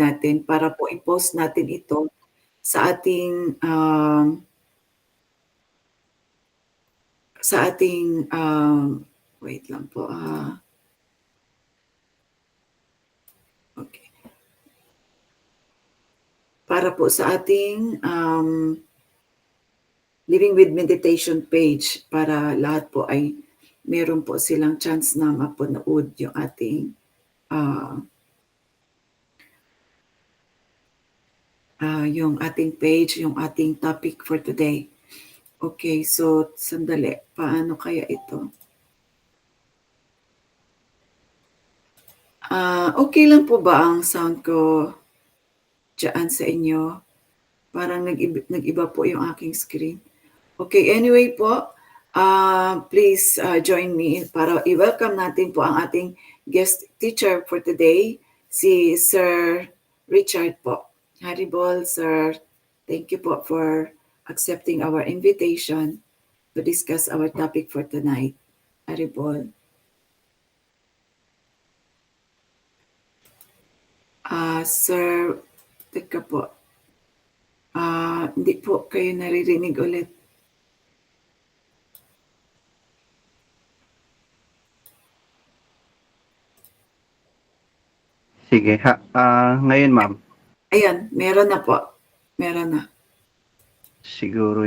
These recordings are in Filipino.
natin para po i-post natin ito sa ating, wait lang po, okey. Para po sa ating, Living with Meditation page para lahat po ay meron po silang chance na mapanood yung ating, yung ating page, yung ating topic for today. Okay, so sandali, paano kaya ito? Okay lang po ba ang sound ko diyaan sa inyo? Parang nag-iba po yung aking screen. Okay, anyway po, please join me para i-welcome natin po ang ating guest teacher for today, si Sir Richard po. Haribol, sir. Thank you po for accepting our invitation to discuss our topic for tonight. Haribol. Sir, teka po. Hindi po kayo naririnig ulit. Sige, ngayon ma'am. Ayan, meron na po. Meron na. Siguro,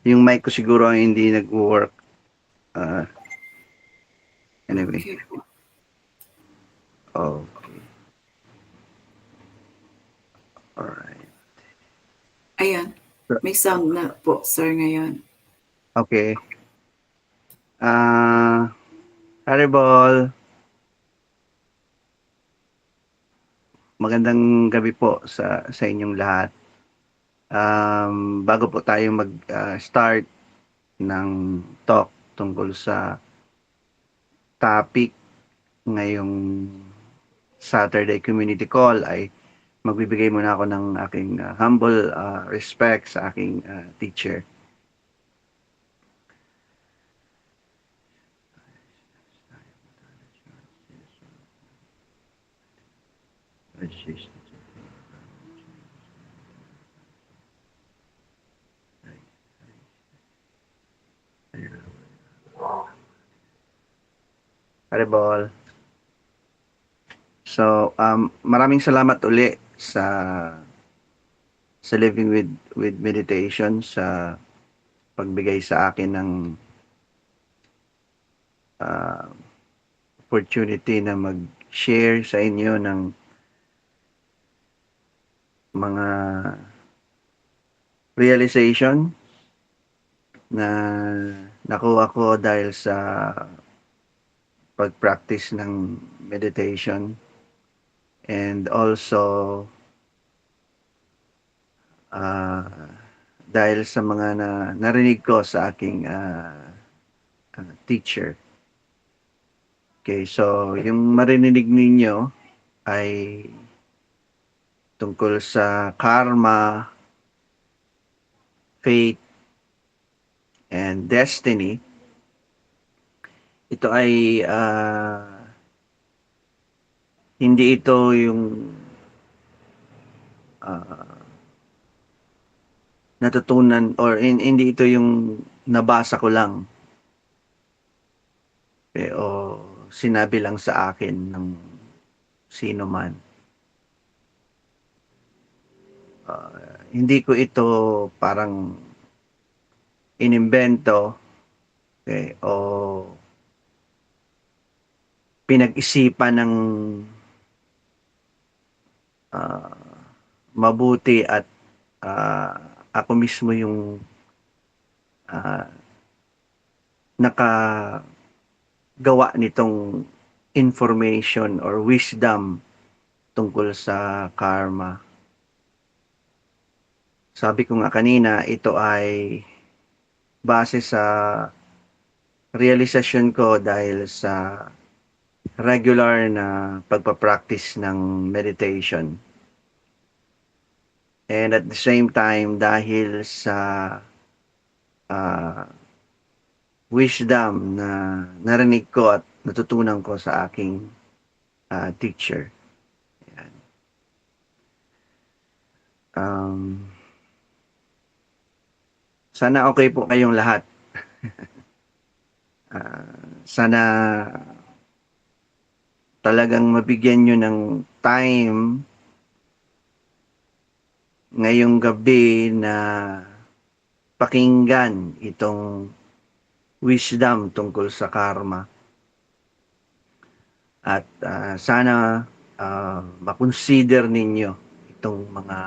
yung mic ko siguro ang hindi nag-work. Anyway. Okay po. Okay. Alright. Ayan, may sound na po, sir, ngayon. Okay. Haribol. Magandang gabi po sa inyong lahat. Bago po tayo mag-start ng talk tungkol sa topic ngayong Saturday Community Call ay magbibigay muna ako ng aking humble respect sa aking teacher. Haribol. So, maraming salamat uli sa Living with Meditation sa pagbigay sa akin ng opportunity na mag-share sa inyo ng mga realization na nakuha ko dahil sa pag-practice ng meditation, and also dahil sa mga narinig ko sa aking teacher. Okay, so yung marinig ninyo ay tungkol sa karma, fate, and destiny. Ito ay hindi ito yung natutunan or hindi ito yung nabasa ko lang. O sinabi lang sa akin ng sino man. Hindi ko ito parang inimbento, okay, o pinag-isipan ng mabuti at ako mismo yung nakagawa nitong information or wisdom tungkol sa karma. Sabi ko nga kanina, ito ay base sa realisasyon ko dahil sa regular na pagpapractice ng meditation. And at the same time, dahil sa wisdom na narinig ko at natutunan ko sa aking teacher. Ayan. Um, Sana okay po kayong lahat. Sana talagang mabigyan nyo ng time ngayong gabi na pakinggan itong wisdom tungkol sa karma. At sana makonsider ninyo itong mga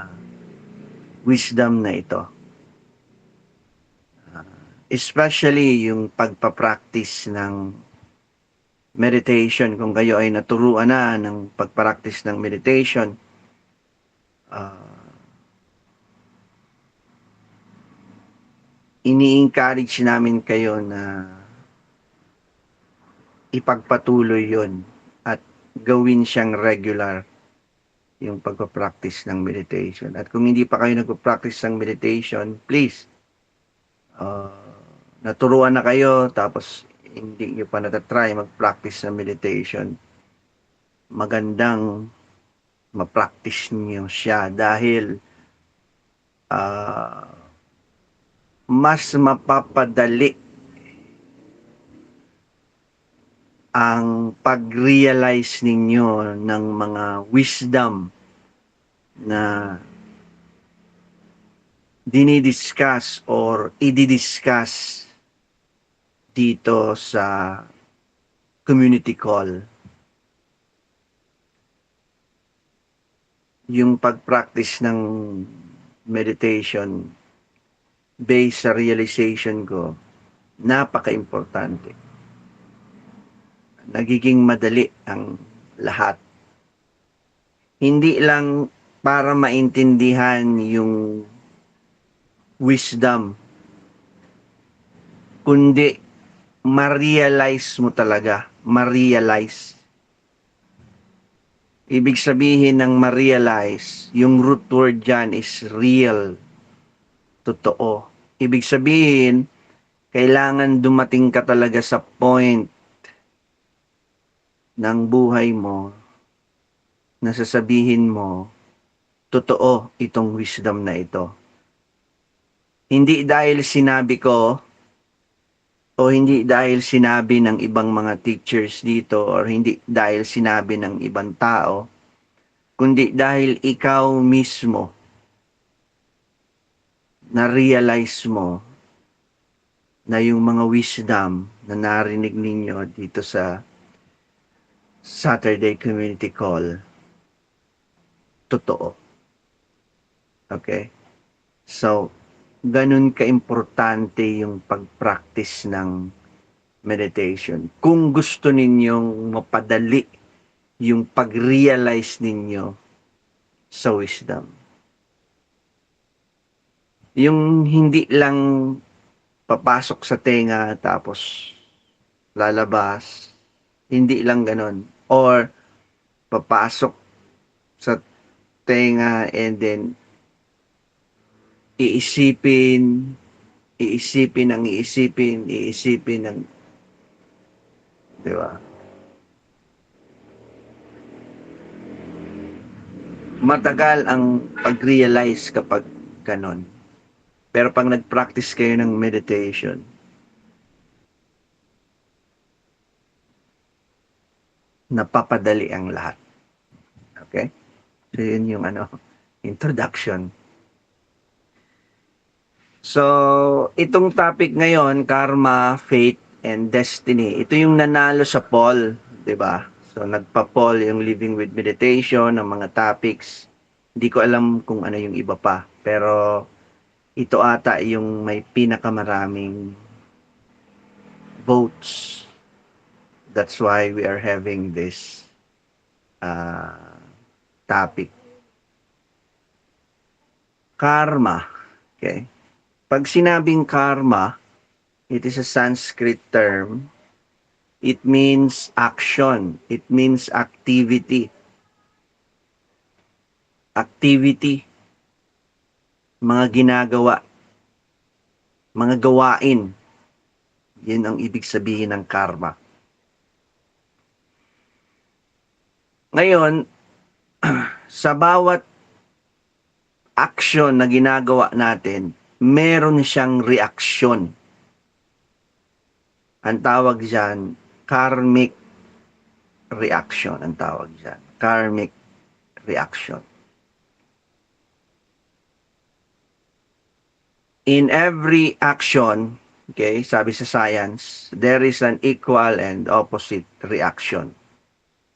wisdom na ito. Especially yung pagpapractice ng meditation. Kung kayo ay naturuan na ng pagpractice ng meditation, ini-encourage namin kayo na ipagpatuloy yon at gawin siyang regular yung pagpapractice ng meditation. At kung hindi pa kayo nagpapractice ng meditation, please, naturuan na kayo tapos hindi nyo pa natatry mag-practice ng meditation, magandang ma-practice nyo siya dahil mas mapapadali ang pag-realize ninyo ng mga wisdom na dinidiscuss or ididiscuss dito sa community call. Yung pag-practice ng meditation based sa realization ko, napaka-importante. Nagiging madali ang lahat. Hindi lang para maintindihan yung wisdom, kundi ma-realize mo talaga, ma-realize. Ibig sabihin ng ma-realize, yung root word dyan is real, totoo. Ibig sabihin, kailangan dumating ka talaga sa point ng buhay mo na sasabihin mo, totoo itong wisdom na ito. Hindi dahil sinabi ko o hindi dahil sinabi ng ibang mga teachers dito or hindi dahil sinabi ng ibang tao, kundi dahil ikaw mismo na-realize mo na yung mga wisdom na narinig ninyo dito sa Saturday Community Call, totoo. Okay? So, ganun ka-importante yung pag-practice ng meditation. Kung gusto ninyong mapadali yung pag-realize ninyo sa wisdom. Yung hindi lang papasok sa tenga tapos lalabas, hindi lang ganun. Or papasok sa tenga and then iisipin ng, di ba? Matagal ang pag-realize kapag ganon. Pero pag nag-practice kayo ng meditation, napapadali ang lahat. Okay? So, yun yung introduction. So, itong topic ngayon, karma, fate, and destiny. Ito yung nanalo sa poll, 'di ba? So, nagpa-poll yung living with meditation, ng mga topics. Hindi ko alam kung ano yung iba pa, pero ito ata yung may pinakamaraming votes. That's why we are having this topic. Karma. Okay? Pag sinabing karma, it is a Sanskrit term. It means action. It means activity. Activity. Mga ginagawa. Mga gawain. Yun ang ibig sabihin ng karma. Ngayon, sa bawat action na ginagawa natin, meron siyang reaksyon. Ang tawag diyan, karmic reaction. Ang tawag diyan, karmic reaction. In every action, okay, sabi sa science, there is an equal and opposite reaction.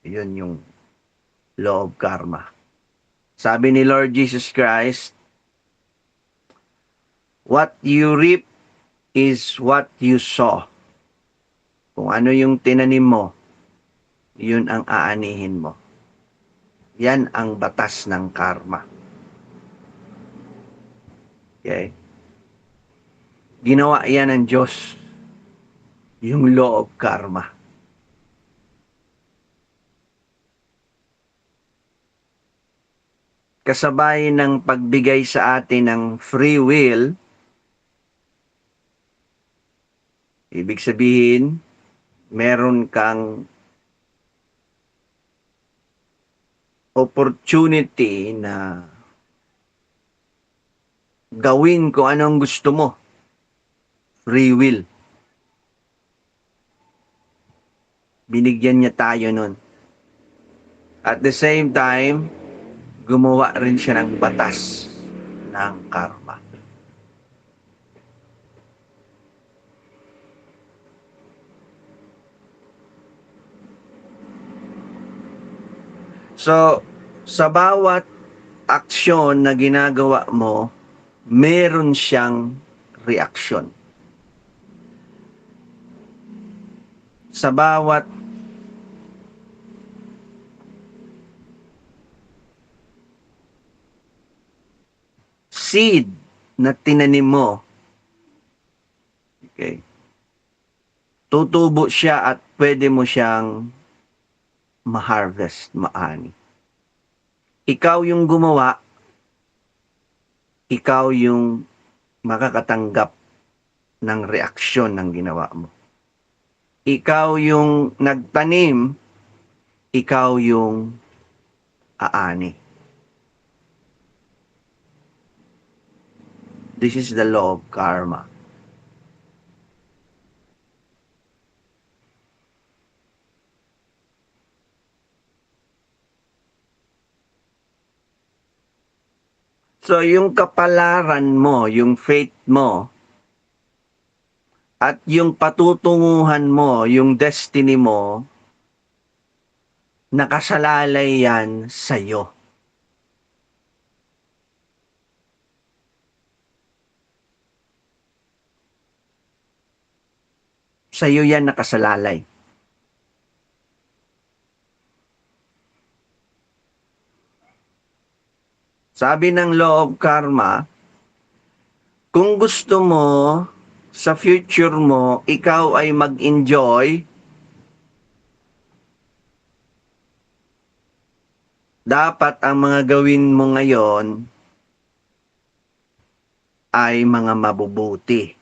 Yun yung law of karma. Sabi ni Lord Jesus Christ, what you reap is what you sow. Kung ano yung tinanim mo, yun ang aanihin mo. Yan ang batas ng karma. Okay? Ginawa yan ng Diyos, yung law of karma. Kasabay ng pagbigay sa atin ng free will, ibig sabihin, meron kang opportunity na gawin kung anong gusto mo. Free will. Binigyan niya tayo nun. At the same time, gumawa rin siya ng batas ng karma. So, sa bawat aksyon na ginagawa mo, meron siyang reaksyon. Sa bawat seed na tinanim mo, okay, tutubo siya at pwede mo siyang ma-harvest, maani. Ikaw yung gumawa, ikaw yung makakatanggap ng reaksyon ng ginawa mo. Ikaw yung nagtanim, ikaw yung aani. This is the law of karma. So, yung kapalaran mo, yung faith mo, at yung patutunguhan mo, yung destiny mo, nakasalalay yan sa'yo. Sa'yo yan nakasalalay. Sabi ng law of karma, kung gusto mo sa future mo, ikaw ay mag-enjoy, dapat ang mga gawin mo ngayon ay mga mabubuti.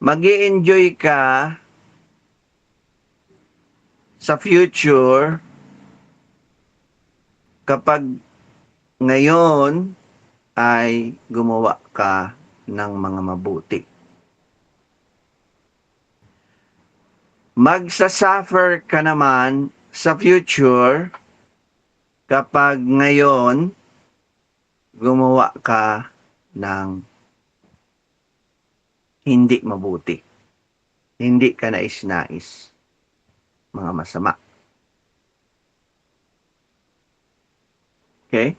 Mag-i-enjoy ka sa future kapag ngayon ay gumawa ka ng mga mabuti. Magsasuffer ka naman sa future kapag ngayon gumawa ka ng hindi mabuti. Hindi ka nais-nais. Mga masama. Okay?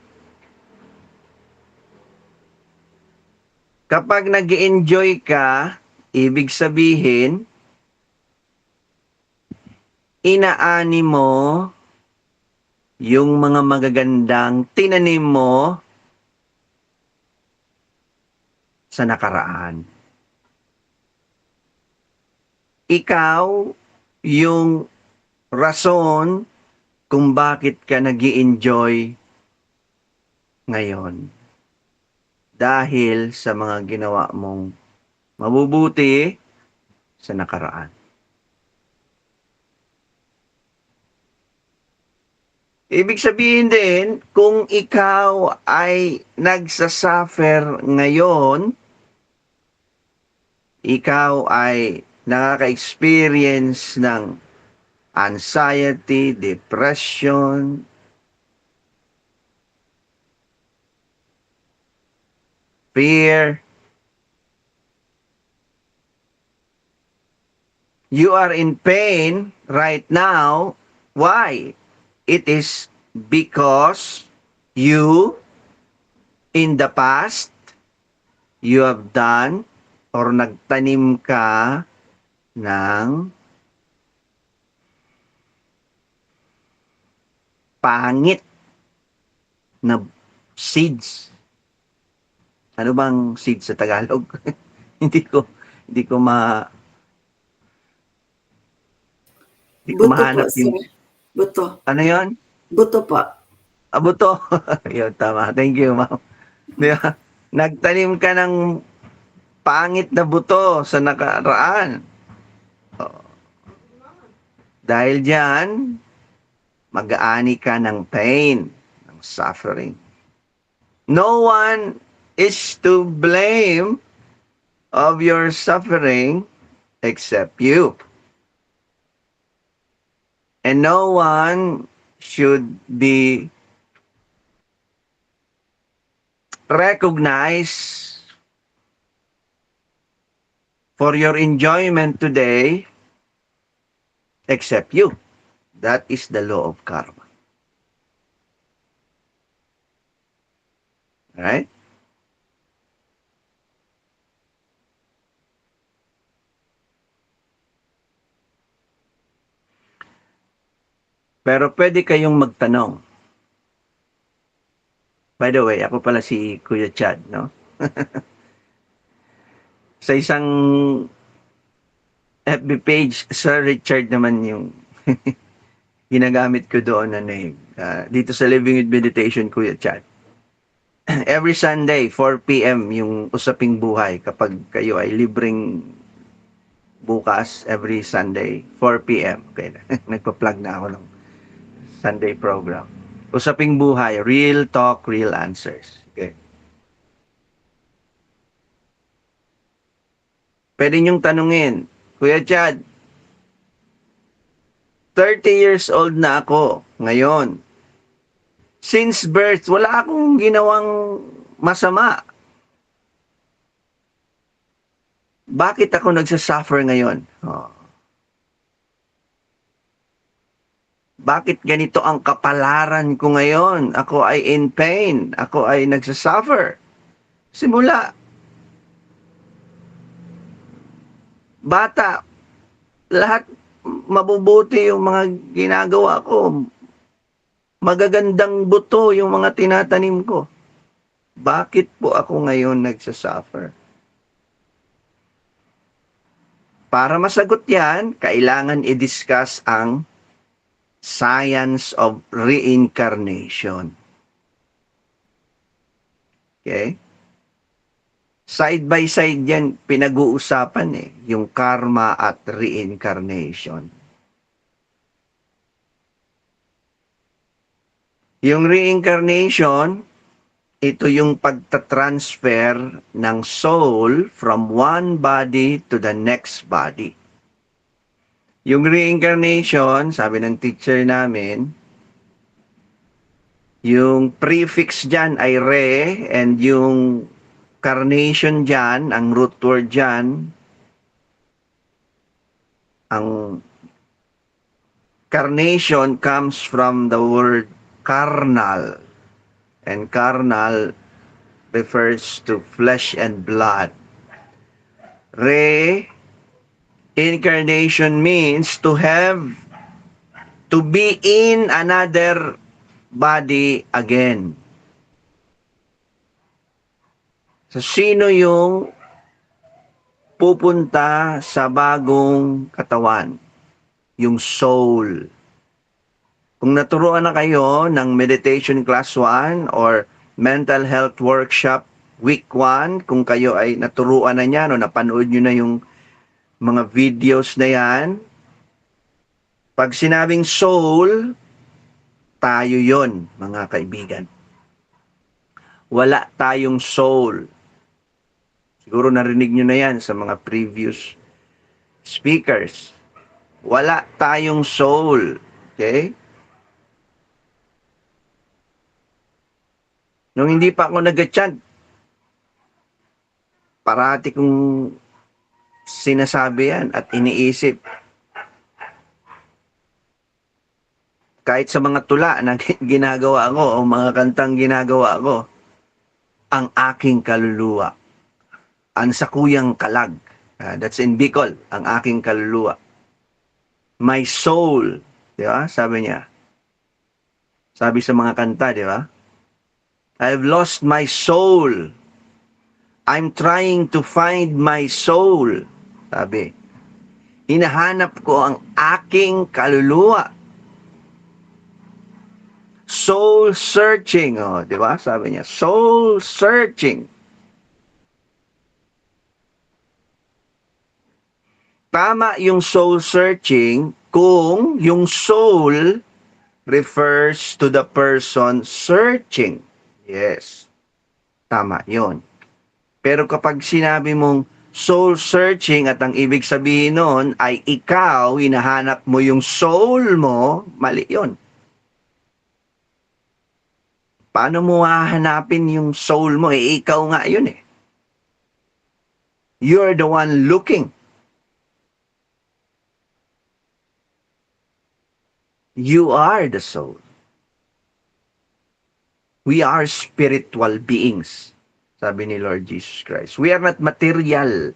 Kapag nag-enjoy ka, ibig sabihin, inaani mo yung mga magagandang tinanim mo sa nakaraan. Ikaw yung rason kung bakit ka nag-i-enjoy ngayon. Dahil sa mga ginawa mong mabubuti sa nakaraan. Ibig sabihin din, kung ikaw ay nagsasuffer ngayon, ikaw ay nakaka-experience ng anxiety, depression, fear, you are in pain right now. Why? It is because you, in the past, you have done or nagtanim ka ng pangit na seeds. Ano bang seeds sa Tagalog? hindi ko hindi ko ma hindi ko Buto po, mahanap sir. yung Buto. ano yon? Buto po. Abuto. Yun, tama. Thank you, ma'am. Di ba? Nagtanim ka ng pangit na buto sa nakaraan. Oh. Dahil diyan, mag-aani ka ng pain, ng suffering. No one is to blame of your suffering except you. And no one should be recognized for your enjoyment today except you. That is the law of karma. Right? Pero pwede kayong magtanong. By the way, ako pala si Kuya Chad, no? Sa isang FB page, Sir Richard naman yung ginagamit ko doon na name. Dito sa Living with Meditation, Kuya Chad. Every Sunday, 4 p.m. yung usaping buhay kapag kayo ay libreng bukas every Sunday, 4 p.m. Okay, nagpa-plug na ako ng Sunday program. Usaping buhay, real talk, real answers. Okay. Pwede niyong tanungin, Kuya Chad, 30 years old na ako ngayon. Since birth, wala akong ginawang masama. Bakit ako nagsasuffer ngayon? Oh. Bakit ganito ang kapalaran ko ngayon? Ako ay in pain. Ako ay nagsasuffer. Simula. Bata. Lahat mabubuti yung mga ginagawa ko. Magagandang buto yung mga tinatanim ko. Bakit po ako ngayon nagsasuffer? Para masagot yan, kailangan i-discuss ang science of reincarnation. Okay? Side by side yan, pinag-uusapan yung karma at reincarnation. Yung reincarnation, ito yung pagtatransfer ng soul from one body to the next body. Yung reincarnation, sabi ng teacher namin, yung prefix dyan ay re, and yung carnation dyan, ang root word dyan, ang carnation comes from the word carnal. And carnal refers to flesh and blood. Reincarnation means to be in another body again. So, sino yung pupunta sa bagong katawan? Yung soul. Kung naturuan na kayo ng meditation class 1 or mental health workshop week 1, kung kayo ay naturuan na niyan o napanood nyo na yung mga videos na yan, pag sinabing soul, tayo yon, mga kaibigan. Wala tayong soul. Siguro narinig nyo na yan sa mga previous speakers. Wala tayong soul. Okay? Nung hindi pa ako nag-chant, parati kong sinasabi yan at iniisip. Kahit sa mga tula na ginagawa ko o mga kantang ginagawa ko, ang aking kaluluwa, ang sakuyang kalag, that's in Bicol, ang aking kaluluwa. My soul, di ba? Sabi niya. Sabi sa mga kanta, di ba? I've lost my soul. I'm trying to find my soul. Sabi. Hinahanap ko ang aking kaluluwa. Soul searching. Oh, di ba? Sabi niya, soul searching. Tama yung soul searching kung yung soul refers to the person searching. Yes. Tama yun. Pero kapag sinabi mong soul searching at ang ibig sabihin nun ay ikaw, hinahanap mo yung soul mo, mali yun. Paano mo hahanapin yung soul mo? Ikaw nga yun eh. You're the one looking. You are the soul. We are spiritual beings, sabi ni Lord Jesus Christ. We are not material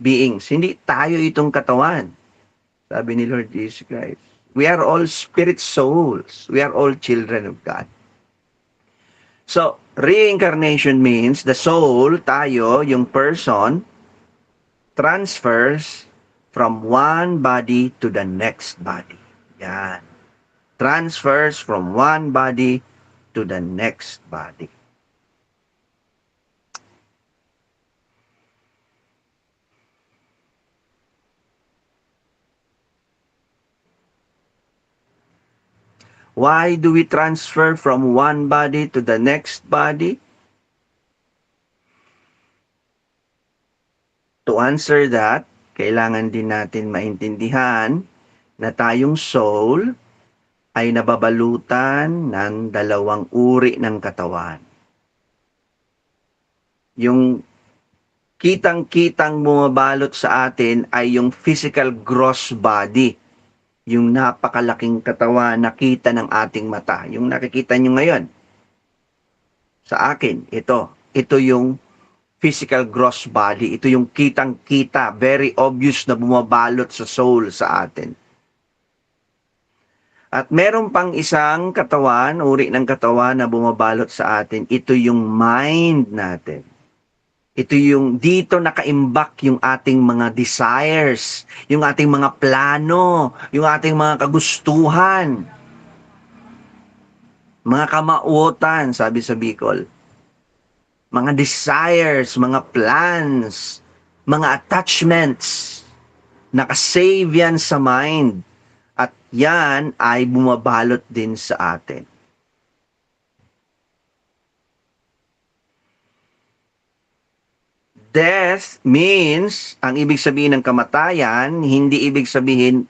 beings. Hindi tayo itong katawan, sabi ni Lord Jesus Christ. We are all spirit souls. We are all children of God. So, reincarnation means the soul, tayo, yung person, transfers from one body to the next body. Yan. Transfers from one body to the next body. Why do we transfer from one body to the next body? To answer that, kailangan din natin maintindihan na tayong soul ay nababalutan ng dalawang uri ng katawan. Yung kitang-kitang bumabalot sa atin ay yung physical gross body. Yung napakalaking katawan na kita ng ating mata. Yung nakikita nyo ngayon. Sa akin, ito. Ito yung physical gross body. Ito yung kitang-kita, very obvious na bumabalot sa soul sa atin. At meron pang isang katawan, uri ng katawan na bumabalot sa atin. Ito yung mind natin. Ito yung dito nakaimbak yung ating mga desires, yung ating mga plano, yung ating mga kagustuhan, mga kamauotan, sabi sa Bicol. Mga desires, mga plans, mga attachments, nakasave yan sa mind. At yan ay bumabalot din sa atin. Death means, ang ibig sabihin ng kamatayan, hindi ibig sabihin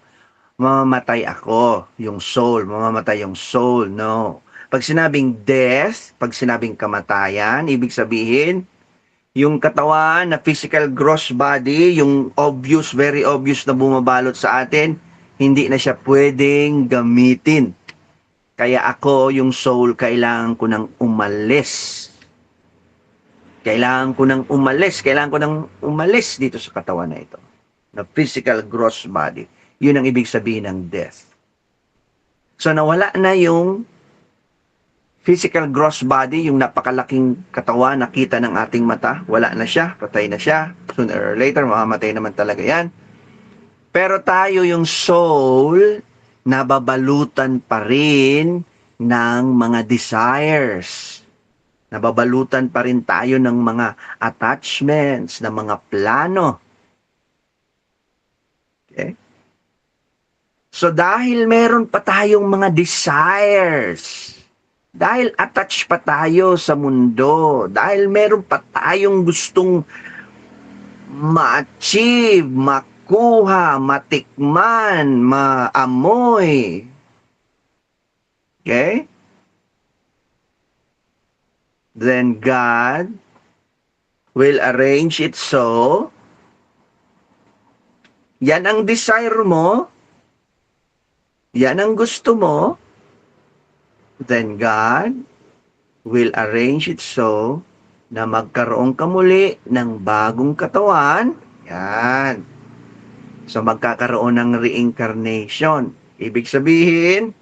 mamamatay ako, yung soul, mamamatay yung soul, no. Pag sinabing death, pag sinabing kamatayan, ibig sabihin, yung katawan na physical gross body, yung obvious, very obvious na bumabalot sa atin, hindi na siya pwedeng gamitin. Kaya ako, yung soul, kailangan ko nang umalis. Kailangan ko nang umalis dito sa katawan na ito. Na physical gross body. Yun ang ibig sabihin ng death. So nawala na yung physical gross body, yung napakalaking katawan nakita ng ating mata. Wala na siya, patay na siya. Sooner or later, mamamatay naman talaga yan. Pero tayo yung soul, nababalutan pa rin ng mga desires. Nababalutan pa rin tayo ng mga attachments, ng mga plano. Okay? So dahil meron pa tayong mga desires, dahil attached pa tayo sa mundo, dahil meron pa tayong gustong ma-achieve, makuha, matikman, maamoy. Okay? Then God will arrange it so, yan ang desire mo, yan ang gusto mo, then God will arrange it so na magkaroon ka muli ng bagong katawan. Yan. So magkakaroon ng reincarnation. Ibig sabihin,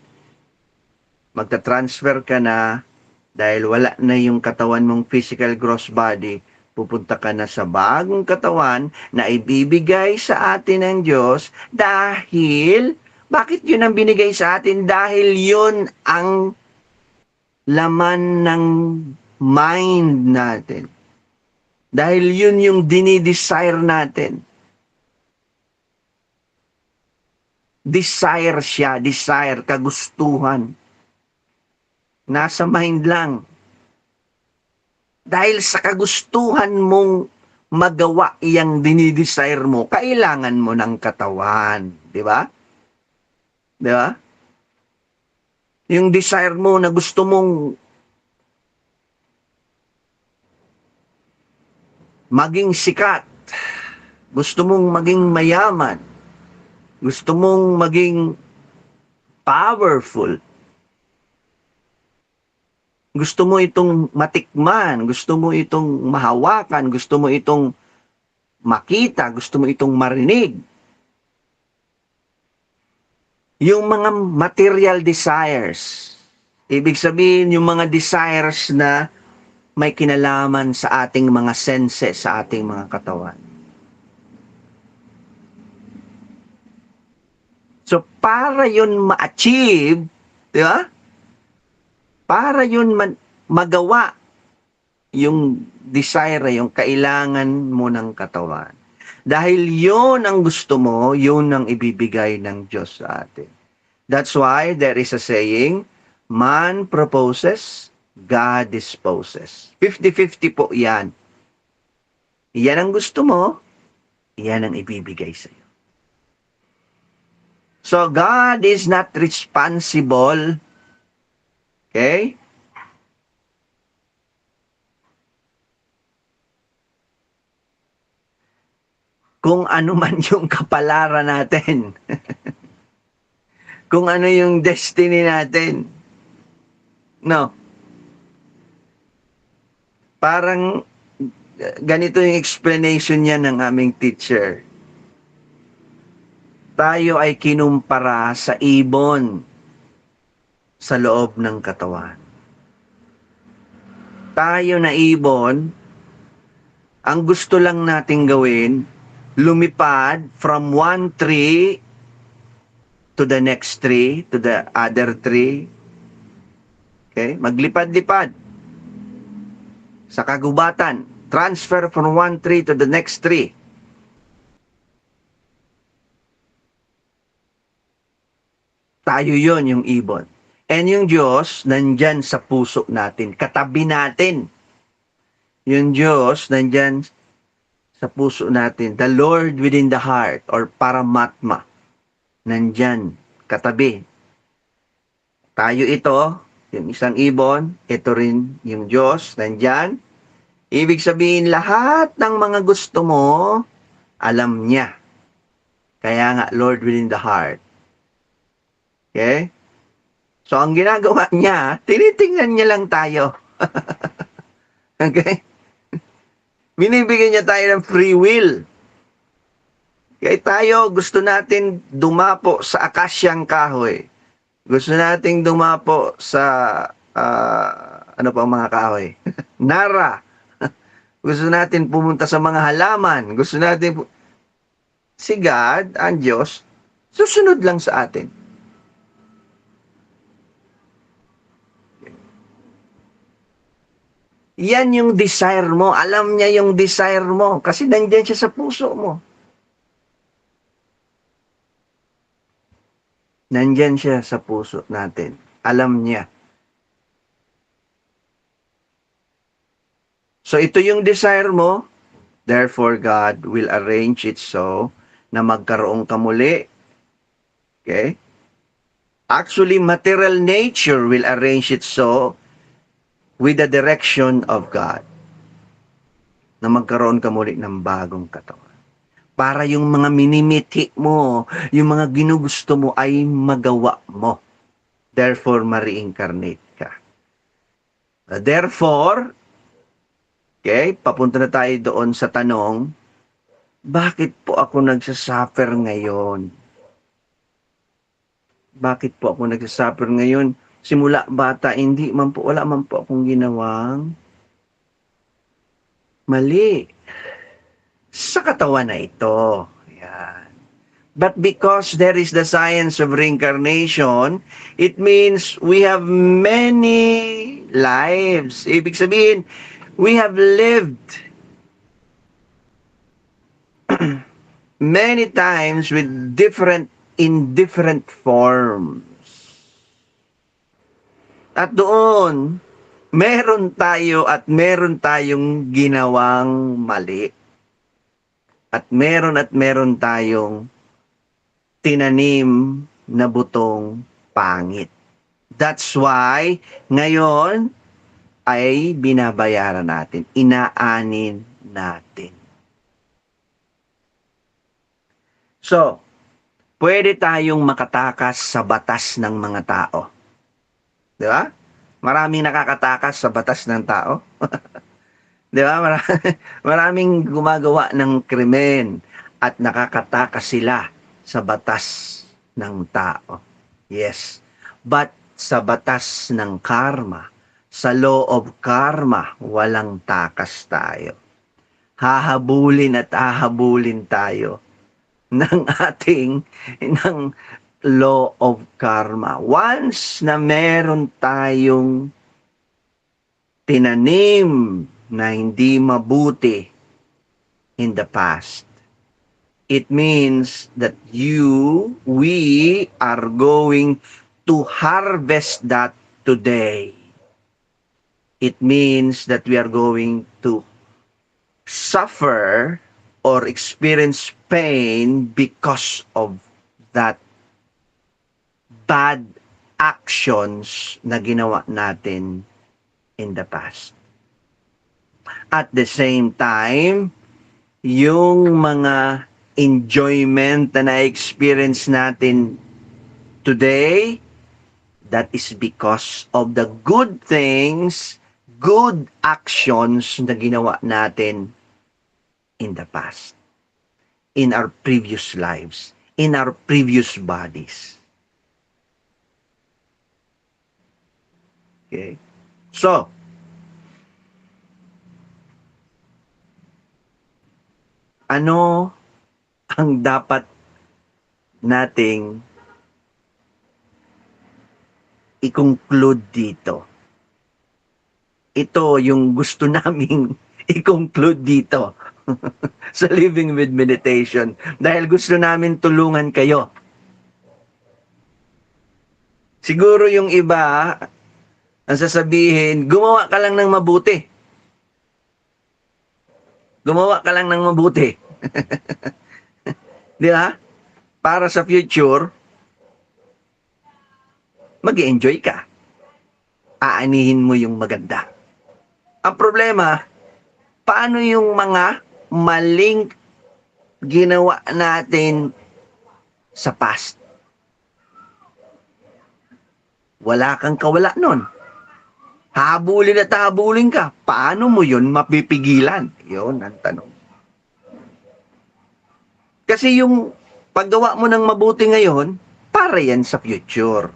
magta-transfer ka na dahil wala na yung katawan mong physical gross body, pupunta ka na sa bagong katawan na ibibigay sa atin ng Diyos dahil, bakit yun ang binigay sa atin? Dahil yun ang laman ng mind natin. Dahil yun yung dinidesire natin. Desire siya, desire, kagustuhan. Nasa mind lang. Dahil sa kagustuhan mong magawa iyang dinidesire mo, kailangan mo ng katawan. Di ba? Di ba? Yung desire mo na gusto mong maging sikat, gusto mong maging mayaman, gusto mong maging powerful, gusto mo itong matikman, gusto mo itong mahawakan, gusto mo itong makita, gusto mo itong marinig. Yung mga material desires, ibig sabihin yung mga desires na may kinalaman sa ating mga senses, sa ating mga katawan. So, para yun ma-achieve, di ba? Para yun magawa yung desire, yung kailangan mo ng katawan. Dahil yun ang gusto mo, yun ang ibibigay ng Diyos sa atin. That's why there is a saying, man proposes, God disposes. 50-50 po yan. Yan ang gusto mo, yan ang ibibigay sa iyo. So God is not responsible, okay? Kung ano man yung kapalaran natin. Kung ano yung destiny natin. No. Parang ganito yung explanation niya ng aming teacher. Tayo ay kinumpara sa ibon sa loob ng katawan. Tayo na ibon, ang gusto lang nating gawin, lumipad from one tree to the next tree, to the other tree. Okay? Maglipad-lipad sa kagubatan. Transfer from one tree to the next tree. Tayo yon yung ibon. And yung Diyos, nandyan sa puso natin. Katabi natin. Yung Diyos, nandyan sa puso natin. The Lord within the heart or Paramatma. Nandyan, katabi. Tayo ito, yung isang ibon, ito rin yung Diyos, nandyan. Ibig sabihin, lahat ng mga gusto mo, alam niya. Kaya nga, Lord within the heart. Okay? So, ang ginagawa niya, tinitingnan niya lang tayo. Okay? Binibigyan niya tayo ng free will. Kaya tayo, gusto natin dumapo sa akasyang kahoy. Gusto nating dumapo sa, ano pa ang mga kahoy? Nara. Gusto natin pumunta sa mga halaman. Gusto natin, si God, ang Diyos, susunod lang sa atin. Yan yung desire mo. Alam niya yung desire mo. Kasi nandiyan siya sa puso mo. Nandyan siya sa puso natin. Alam niya. So ito yung desire mo, therefore God will arrange it so na magkaroon ka muli. Okay? Actually, material nature will arrange it so with the direction of God na magkaroon ka muli ng bagong katawan. Para yung mga minimiti mo, yung mga ginugusto mo ay magawa mo. Therefore, ma-reincarnate ka. Therefore, okay, papunta na tayo doon sa tanong, bakit po ako nagsasuffer ngayon? Bakit po ako nagsasuffer ngayon? Simula bata, wala man po akong ginawang mali sa katawan na ito. Yan. But because there is the science of reincarnation, it means we have many lives. Ibig sabihin, we have lived many times with in different forms. At doon, meron tayong ginawang mali. At meron tayong tinanim na butong pangit. That's why, ngayon, ay binabayaran natin. Inaanin natin. So, pwede tayong makatakas sa batas ng mga tao. Di ba? Maraming nakakatakas sa batas ng tao. Di ba? Maraming gumagawa ng krimen at nakakatakas sila sa batas ng tao. Yes. But sa batas ng karma, sa law of karma, walang takas tayo. Hahabulin at hahabulin tayo ng law of karma. Once na meron tayong tinanim na hindi mabuti in the past, it means that we are going to harvest that today. It means that we are going to suffer or experience pain because of that bad actions na ginawa natin in the past. At the same time, yung mga enjoyment na na-experience natin today, that is because of the good things, good actions na ginawa natin in the past, in our previous lives, in our previous bodies. Okay? So, ano ang dapat nating i-conclude dito? Ito yung gusto naming i-conclude dito sa Living with Meditation dahil gusto namin tulungan kayo. Siguro yung iba ang sasabihin, gumawa ka lang ng mabuti. Gumawa ka lang ng mabuti. Di ba? Para sa future, mag-enjoy ka. Aanihin mo yung maganda. Ang problema, paano yung mga maling ginawa natin sa past? Wala kang kawala nun. Habulin at habulin ka. Paano mo yun mapipigilan? Yun ang tanong. Kasi yung paggawa mo ng mabuti ngayon, para yan sa future.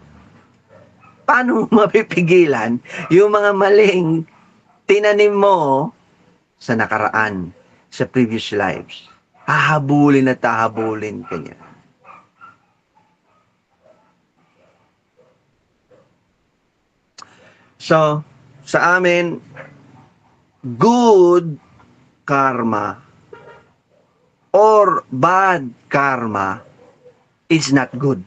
Paano mo mapipigilan yung mga maling tinanim mo sa nakaraan, sa previous lives? Hahabulin at hahabulin ka niya. So, sa amin, good karma or bad karma is not good.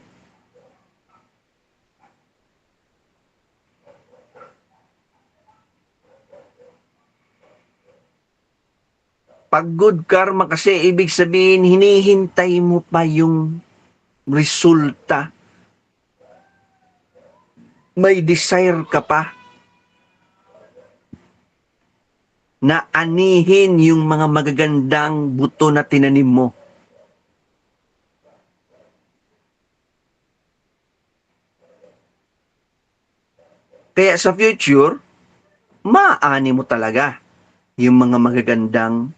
Pag good karma kasi, ibig sabihin, hinihintay mo pa yung resulta. May desire ka pa na anihin yung mga magagandang buto na tinanim mo. Kaya sa future, maaani mo talaga yung mga magagandang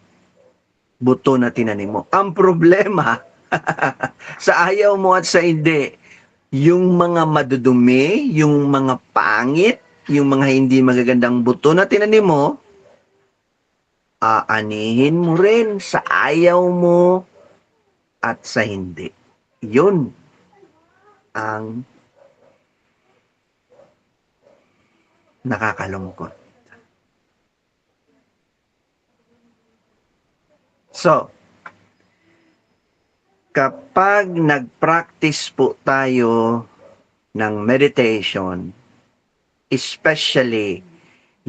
buto na tinanim mo. Ang problema, sa ayaw mo at sa hindi, yung mga madudumi, yung mga pangit, yung mga hindi magagandang buto na tinanim mo, aanihin mo rin sa ayaw mo at sa hindi. Yun ang nakakalungkot. So, kapag nag-practice po tayo ng meditation, especially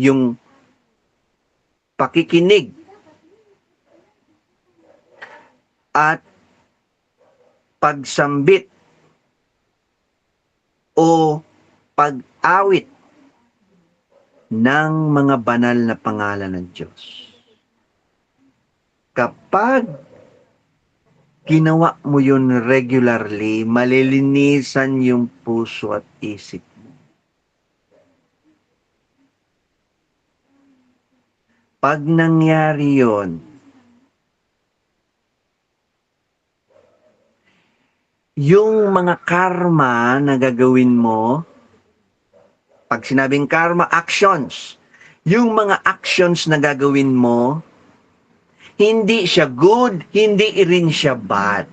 yung pakikinig at pagsambit o pag-awit ng mga banal na pangalan ng Diyos. Kapag ginawa mo yun regularly, malilinisan yung puso at isip mo. Pag nangyari yun, yung mga karma na gagawin mo, pag sinabing karma, actions. Yung mga actions na gagawin mo, hindi siya good, hindi rin siya bad.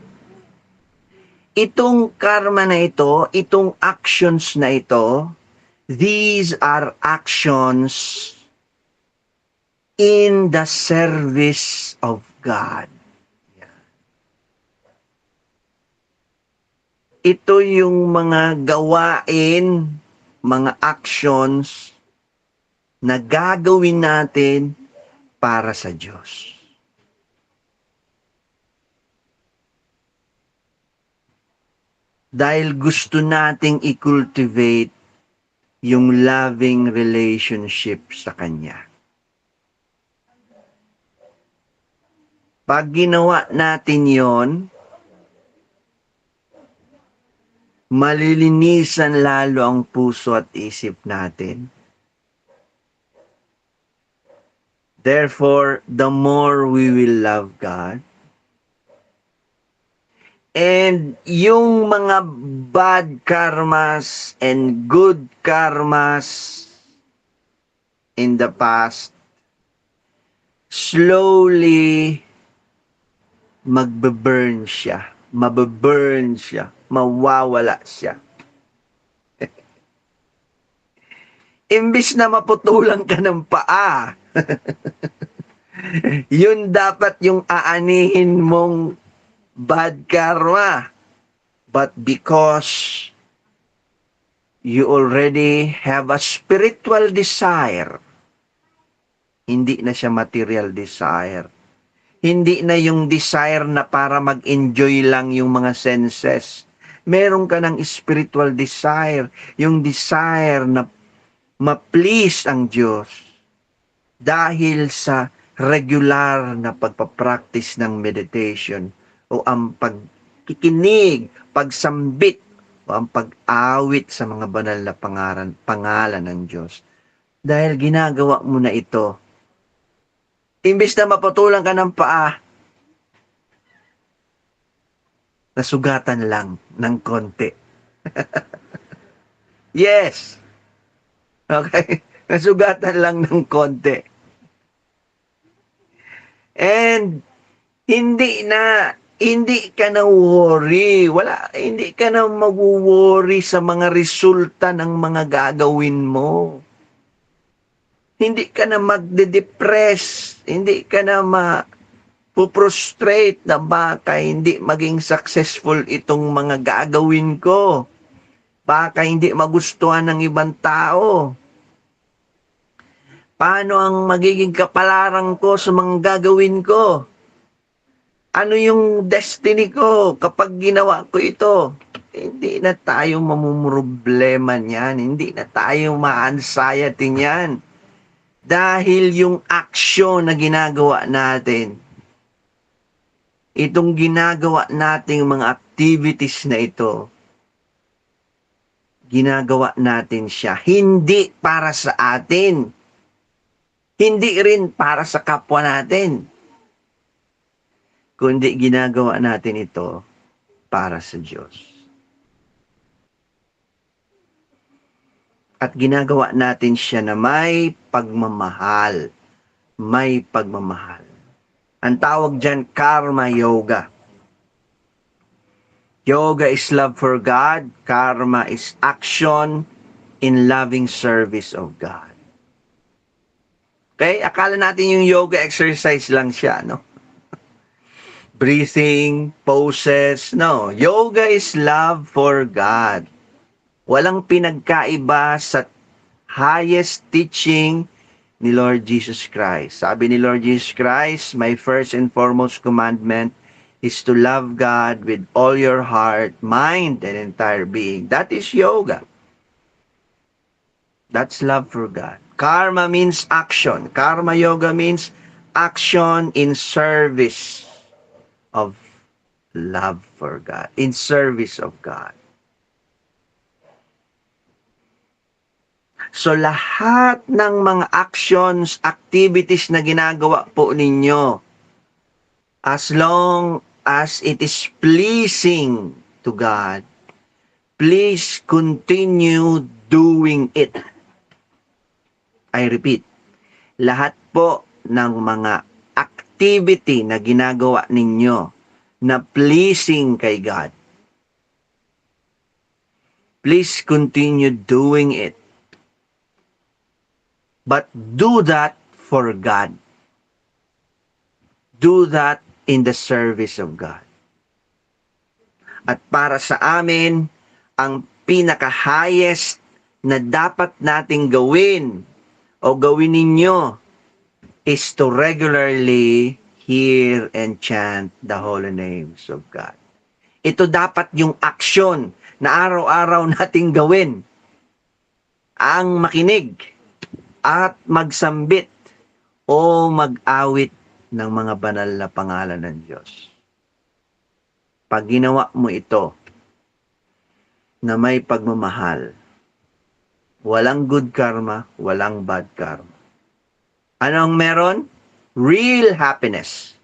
Itong karma na ito, itong actions na ito, these are actions in the service of God. Ito yung mga gawain, mga actions na gagawin natin para sa Diyos. Dahil gusto nating i-cultivate yung loving relationship sa Kanya. Pag ginawa natin yon, malilinisan lalo ang puso at isip natin. Therefore, the more we will love God, and yung mga bad karmas and good karmas in the past, slowly magbe-burn siya, mabe-burn siya, mawawala siya. Imbis na maputulan ka ng paa, yun dapat yung aanihin mong bad karma. But because you already have a spiritual desire, hindi na siya material desire. Hindi na yung desire na para mag-enjoy lang yung mga senses. Meron ka ng spiritual desire, yung desire na ma-please ang Diyos dahil sa regular na pagpapractice ng meditation o ang pagkikinig, pagsambit o ang pag-awit sa mga banal na pangalan ng Diyos. Dahil ginagawa mo na ito, imbes na maputulan ka ng paa, nasugatan lang ng konti. Yes. Okay? Nasugatan lang ng konti. And hindi ka na worry. Hindi ka na mag-worry sa mga resulta ng mga gagawin mo. Hindi ka na magde-depress. Hindi ka na ma-frustrate na baka hindi maging successful itong mga gagawin ko. Baka hindi magustuhan ng ibang tao. Paano ang magiging kapalaran ko sa mga gagawin ko? Ano yung destiny ko kapag ginawa ko ito? Hindi na tayo mamumroblema niyan. Hindi na tayo ma-anxiety niyan. Dahil yung aksyon na ginagawa natin, itong ginagawa nating mga activities na ito, ginagawa natin siya hindi para sa atin. Hindi rin para sa kapwa natin. Kundi ginagawa natin ito para sa Diyos. At ginagawa natin siya na may pagmamahal. May pagmamahal. Ang tawag dyan, karma yoga. Yoga is love for God. Karma is action in loving service of God. Okay? Akala natin yung yoga exercise lang siya, no? Breathing, poses. No. Yoga is love for God. Walang pinagkaiba sa highest teaching ni Lord Jesus Christ. Sabi ni Lord Jesus Christ, my first and foremost commandment is to love God with all your heart, mind, and entire being. That is yoga. That's love for God. Karma means action. Karma yoga means action in service of love for God. In service of God. So lahat ng mga actions, activities na ginagawa po ninyo, as long as it is pleasing to God, please continue doing it. I repeat, lahat po ng mga activity na ginagawa ninyo na pleasing kay God, please continue doing it. But do that for God. Do that in the service of God. At para sa amin, ang pinaka-highest na dapat nating gawin o gawin ninyo is to regularly hear and chant the holy names of God. Ito dapat yung aksyon na araw-araw nating gawin. Ang makinig at magsambit o mag-awit ng mga banal na pangalan ng Diyos. Pag ginawa mo ito na may pagmamahal, walang good karma, walang bad karma. Anong meron? Real happiness,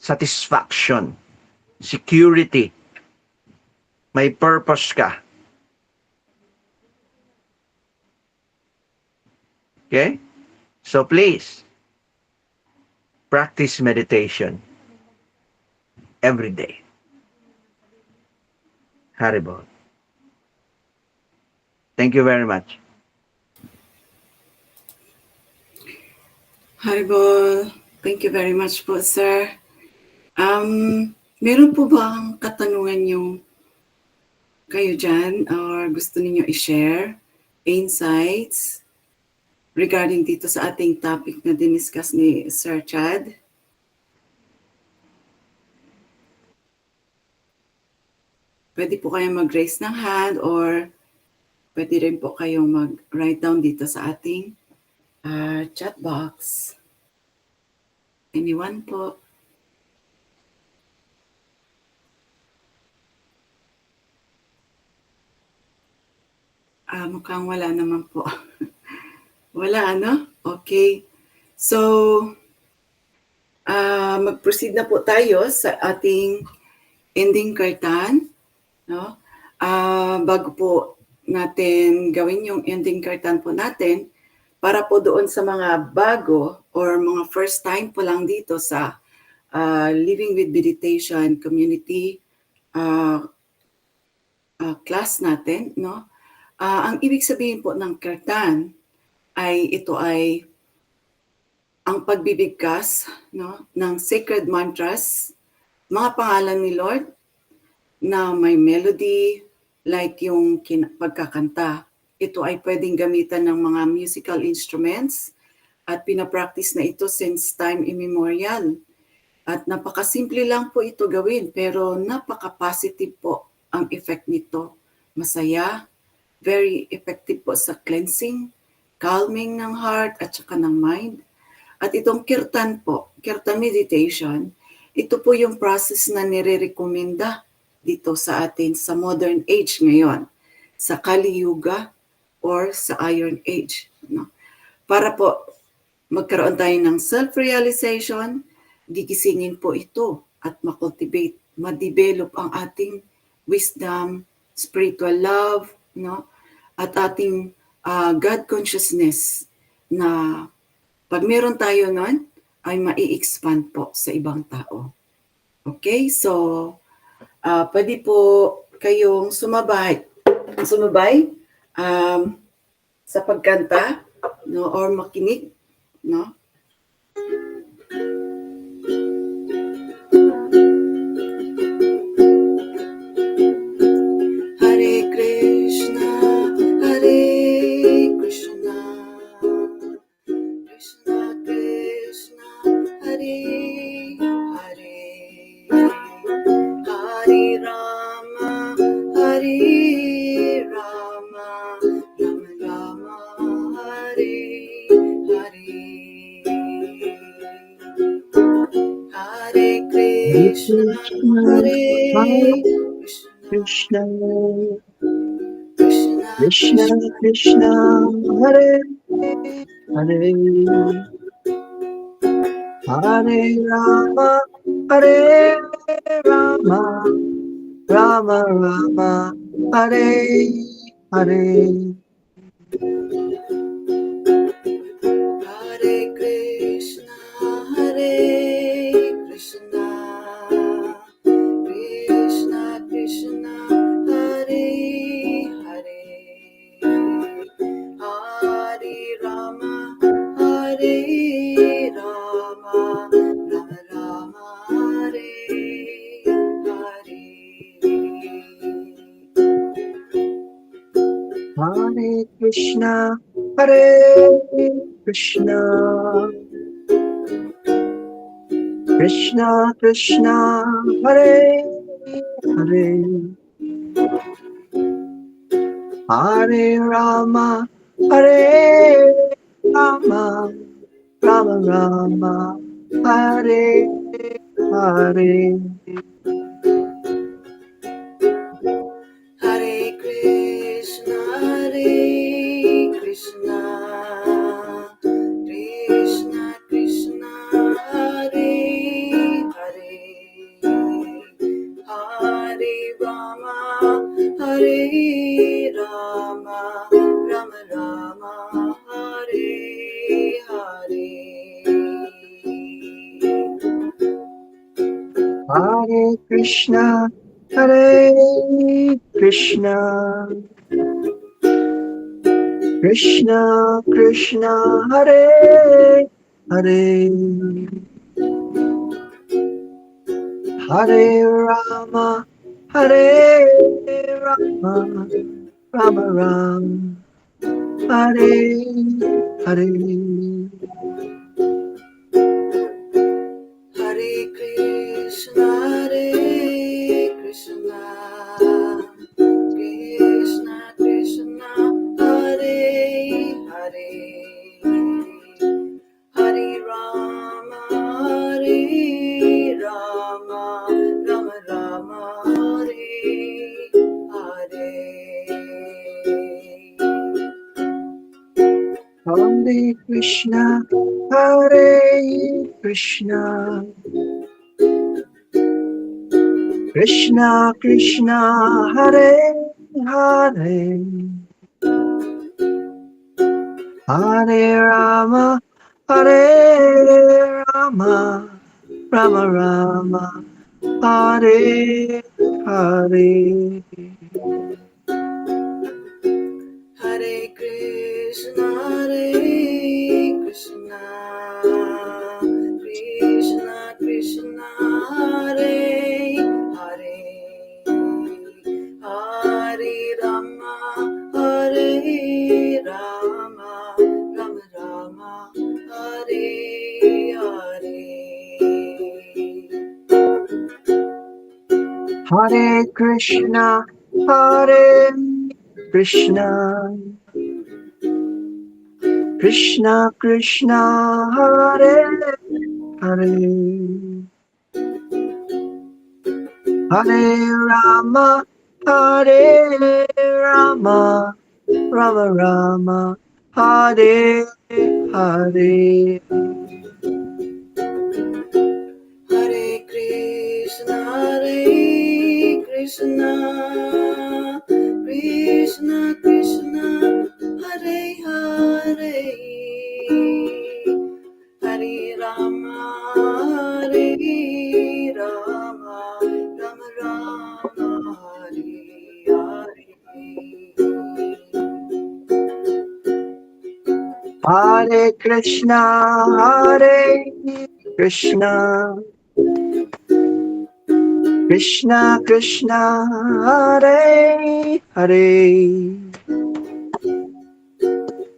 satisfaction, security, may purpose ka. Okay? So please, practice meditation every day. Haribol. Thank you very much. Haribol, thank you very much po, sir. Meron po bang katanungan yung kayo dyan or gusto niyo i-share insights regarding dito sa ating topic na diniscuss ni Sir Chad? Pwede po kayong mag-raise ng hand or pwede rin po kayong mag-write down dito sa ating chat box. Anyone po? Mukhang wala naman po. Wala, ano? Okay. So, mag-proceed na po tayo sa ating ending kartan. No? Bago po natin gawin yung ending kartan po natin, para po doon sa mga bago or mga first time po lang dito sa Living with Meditation community class natin, no? Ang ibig sabihin po ng kartan ay ito ay ang pagbibigkas, no, ng sacred mantras, mga pangalan ni Lord na may melody like yung pagkakanta. ito ay pwedeng gamitan ng mga musical instruments at pinapractice na ito since time immemorial. At napakasimple lang po ito gawin pero napaka-positive po ang effect nito. Masaya, very effective po sa cleansing, calming ng heart at saka ng mind. At itong kirtan po, kirtan meditation, ito po yung process na nire-recommenda dito sa atin sa modern age ngayon, sa Kali Yuga or sa Iron Age. No? Para po magkaroon tayo ng self-realization, gigisingin po ito at makultivate, ma-develop ang ating wisdom, spiritual love, no? At ating God consciousness na pag meron tayo nun, ay mai-expand po sa ibang tao. Okay? So, pwede po kayong sumabay sa pagkanta, no, or makinig, no? Hare Krishna, Hare Krishna, Krishna Krishna, Hare Hare, Hare Rama, Hare Rama, Rama Rama, Hare Hare, Hare Krishna, Hare Krishna, Krishna, Krishna Krishna, Krishna, Hare Hare, Hare Rama, Hare Rama, Rama Rama, Hare Hare. Hare Krishna, Hare Krishna, Krishna Krishna, Hare Hare, Hare Rama, Hare Rama, Rama Rama, Hare Hare. Hare Krishna, Hare Krishna, Krishna Krishna, Hare Hare, Hare Rama, Hare Rama, Rama Rama, Hare Hare. Hare Krishna, Hare Krishna, Krishna Krishna, Hare Hare, Hare Rama, Hare Rama, Rama Rama, Hare Hare. Hare Krishna, Hare Krishna, Krishna Krishna, Hare Hare, Hare Rama, Hare Rama, Rama Rama, Hare Hare. Hare Krishna, Hare Krishna, Krishna Krishna, Hare Hare, Hare Rama, Hare Rama, Rama Rama, Hare Hare. Hare Krishna, Hare Krishna, Krishna Krishna, Hare Hare, Hare Rama, Hare Rama, Rama Rama, Hare Hare. Hare Krishna, Hare Krishna, Krishna Krishna, Hare Hare, Hare Rama, Hare Hare Krishna, Hare Krishna, Krishna Krishna, Hare Hare, Hare Rama, Hare Rama, Rama Rama, Hare Hare. Hare Krishna, Krishna Krishna, Hare Hare, Hare Rama, Rama Rama, Hare Hare. Hare Krishna, Hare Krishna, Krishna Krishna, Hare Hare,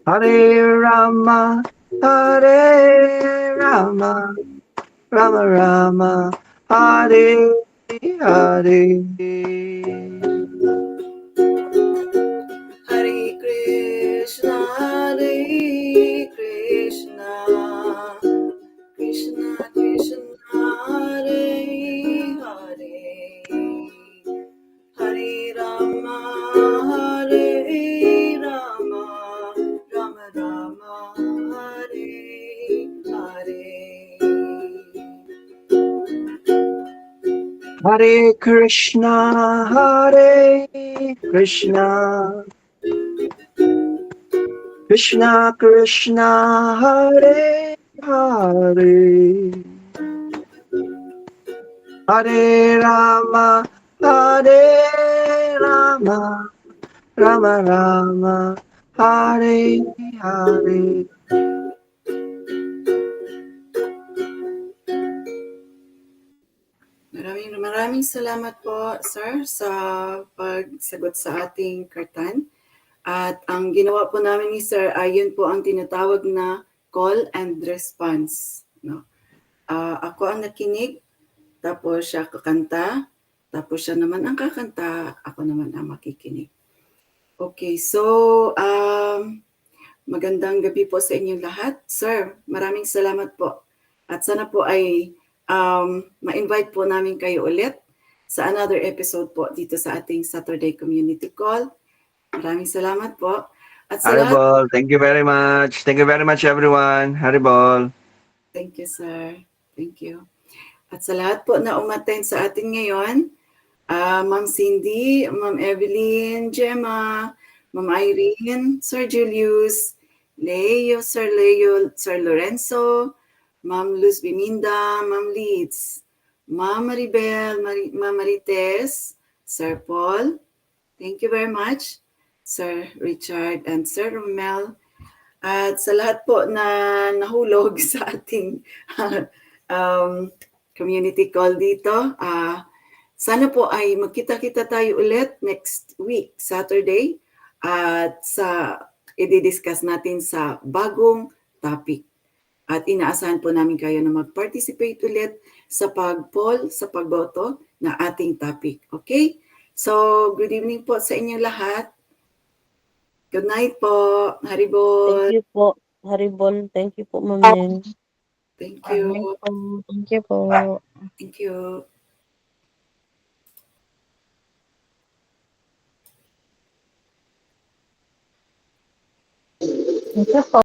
Hare Rama, Hare Rama, Rama Rama, Hare Hare. Hare Krishna, Krishna Krishna, Hare Hare, Hare Rama, Rama Rama, Hare Hare. Hare Krishna, Hare Krishna, Krishna Krishna, Hare Hare, Hare Rama, Hare Rama, Rama Rama, Hare Hare. Maraming salamat po, sir, sa pagsagot sa ating kartan. At ang ginawa po namin ni sir ay yun po ang tinatawag na call and response. No? Ako ang nakinig, tapos siya kakanta, tapos siya naman ang kakanta, ako naman ang makikinig. Okay, so magandang gabi po sa inyong lahat. Sir, maraming salamat po. At sana po ay ma-invite po namin kayo ulit sa another episode po dito sa ating Saturday Community Call. Maraming salamat po. At sa lahat, Haribol, thank you very much. Thank you very much, everyone. Haribol. thank you, sir. Thank you. At sa lahat po na umattend sa atin ngayon, Ma'am Cindy, Ma'am Evelyn, Gemma, Ma'am Irene, Sir Julius, Leo, Sir Lorenzo, Ma'am Luz Biminda, Ma'am Leeds, Ma'am Maribel, Ma'am Marites, Sir Paul, thank you very much, Sir Richard and Sir Romel. At sa lahat po na nahulog sa ating community call dito, sana po ay magkita-kita tayo ulit next week, Saturday, at i-discuss natin sa bagong topic. At inaasahan po namin kayo na mag-participate ulit sa pag-poll, sa pagboto na ating topic. Okay? So, good evening po sa inyo lahat. Good night po. Haribol. Thank you po, Haribol. Thank you po, Ma'am Nen. Thank you. Thank you po. Thank you. Thank you po.